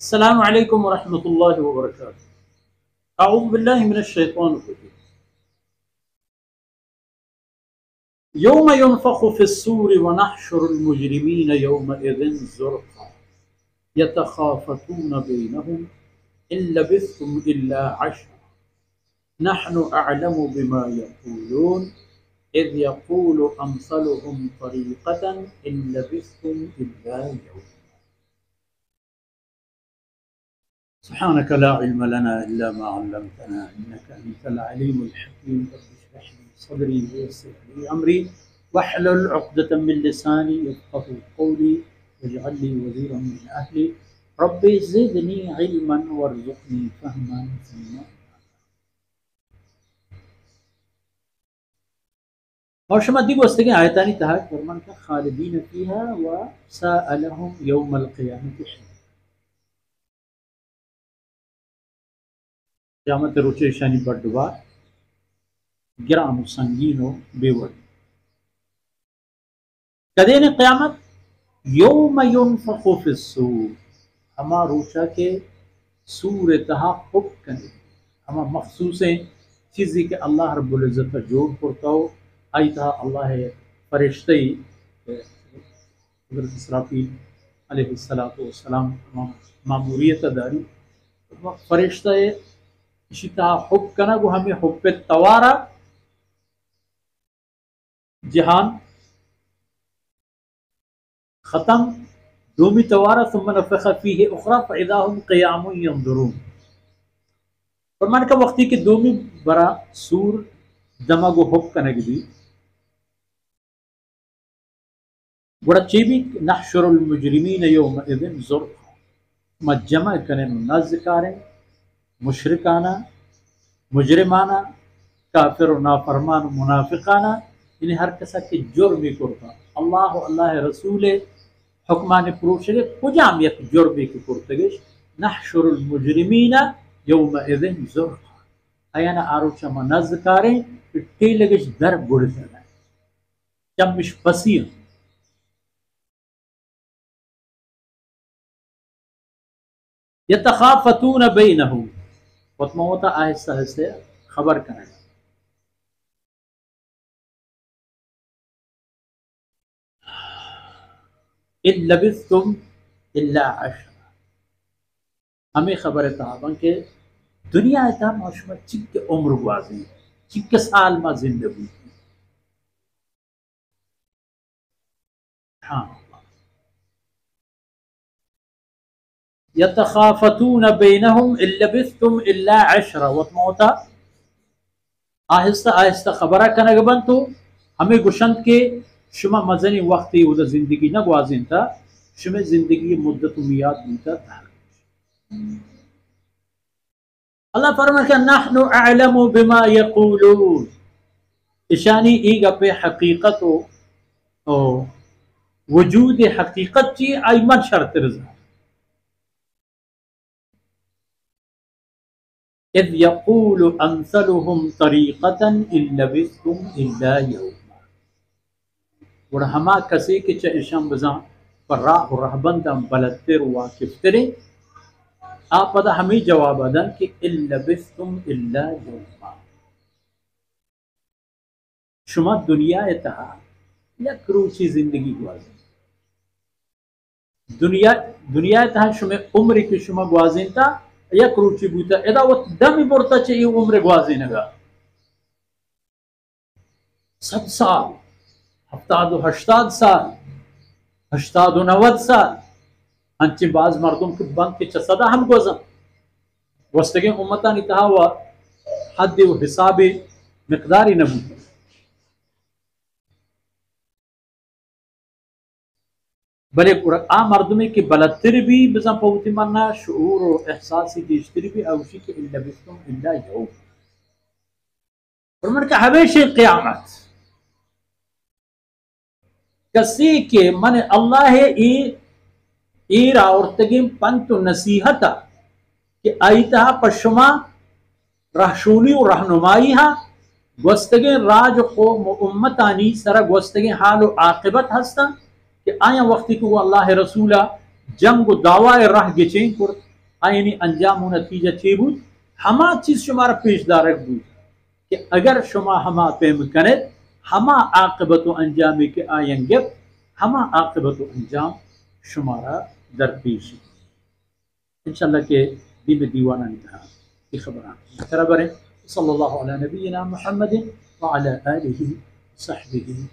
अस्सलामु अलैकुम वरहमतुल्लाहि वबरकातुहू। अऊज़ु बिल्लाहि मिनश शैतानिर रजीम। यौम युनफ़ख़ु फ़िस्सूरि व नहशुरुल मुजरिमीन यौमइज़िन ज़ुरक़ा यतख़ाफ़तून बैनहुम इन लबिस्थुम इल्ला अशरा नहनु अअलमु बिमा यक़ूलून इज़ यक़ूलु अमसलुहुम तरीक़तन इन लबिस्थुम इल्ला यौमा। सुब्हानक ला इल्म लना इल्ला मा अल्लमतना इन्नका अंतल अलीमुल हकीम। रब्बि इश्रह ली सदरी वयस्सिर ली अमरी वहलुल उक़दतम मिन लिसानी यफ़क़हू क़ौली वजअल ली वज़ीरन मिन अहली रब्बि ज़िदनी इल्मन वरज़ुक़नी फ़हमन सुम्मा। और शमदी वस्तगे आयतानी तहा फरमान का खालिदीन फ़ीहा व साअलहुम यौमल क़ियामति क़यामत रोचे शानी बड़वा गिराम संगीनो बेवड़ कदेन क़यामत यौम युनफ़ख़ु फ़िस्सूर हमा रोचा के सूर तहा खुब कने हमा मखसूस चीज़ी के अल्लाह रब्बुल इज़्ज़त जोड़ करता हो आई तहा अल्लाह फरिश्ते हज़रत इसराफील अलैहिस्सलातु वस्सलाम मामूरियत दारी फरिश्ते इशिता हुब कना वो हमें हुब पे तवारा जहान खत्म दोमी तवारा सुम्मा नफ़ख़ फ़ीहि उख़रा फ़इज़ा हुम क़ियामुन यंज़ुरून। फरमान का वक्ती के दोमी बरा सूर दमा गो हुब कनग दी गुड़ा चेबी नहशुरुल मुजरिमीन यौमइज़िन ज़ुरक़ा मज्जमा कने नज़कारें मुशरिकाना मुजरिमाना काफिर व नाफरमान मुनाफिकाना इन्हें हर कसा के जुर्मी करता अल्लाह अल्लाह रसूल हुक्माने प्रोशे कुजाम यक जुर्मी की कुर्तगिश नहशुरुल मुजरिमीना यौमइज़िन ज़ुरक़ा अयाना आरोचा नज़कारें टेलगिश दर बुड़ना चम्मिश फसिया यतख़ाफ़तून बैनहुम वतमवता आहिस्ता आहिस्ता खबर करें इन लबिस्तुम इल्ला अशरा हमें खबर ताबन के दुनिया था माशुमा चिक उम्र गुआजी चिक साल मा जिंदगी हाँ यतख़ाफ़तून बैनहुम इन लबिस्तुम इल्ला अशरा वतमवता आहिस्ता आहिस्ता खबरा कनग बंतु हमें गुशंत के शुमा मजनी वक्ती उधर जिंदगी न ग्वाजिन था शुमे जिंदगी मुद्दत मियाद मुद्दत था। अल्लाह फरमान का नहनु अअलमु बिमा यक़ूलून इशानी ईग पे हकीकत ओ वजूद हकीकत ची आइमन शर्त रजा इज़ यक़ूलु अमसलुहुम तरीक़तन इन लबिस्तुम इल्ला यौमा गुड़ हमा कसी के चशम बजा पर राह रहबंदम बलतिर वाकिफ तेरे आपदा हमें जवाब अदन कि इन लबिस्तुम इल्ला यौमा शुमा दुनिया तहा यक रूची जिंदगी गुआजिन दुनिया तहा शुमे उम्र की शुमा गुआजिन था यक रूची बूता एदा वो दमी बोरता चाहिए उम्र गुआजिन गा 100 साल 70 80 साल 80 90 साल अंचे बाज मर्दों के बंद के चसदा हम गोजम वस्तगे उम्मता नितहा हुआ हद व हिसाब मिकदारी नबू बले आ मर्दमे के बलतिर भी बिजा पौती मरना शऊर और एहसासी दिश्तरी भी अवशी के इल्ला बिस्तुम इल्ला यौम फरमान का हमेशा क़यामत कसी के मन अल्लाह ई रावरतगिम पंतु नसीहता कि आईता पशमा रहशूनी और रहनुमाई हा गोस्तगे राज कौम उम्मतानी सरा गोस्तगे हाल आक़िबत हस्ता कि आया वक्ती को अल्लाह रसूला जंग दावा राह गेचें कर यानी अंजाम व नतीजा ची बुद हमा चीज शुमारा पेशदारक बुद कि अगर शुमा हमा पेम कने हमा आकबत अंजामी के आयंगे हमा आकबत अंजाम शुमारा दरपेश इंशाल्लाह के दी में दीवाना निकहा की खबर तरह बरें सल्लल्लाहु अलैहि नबीना मुहम्मद व अला आलिहि सहबिहि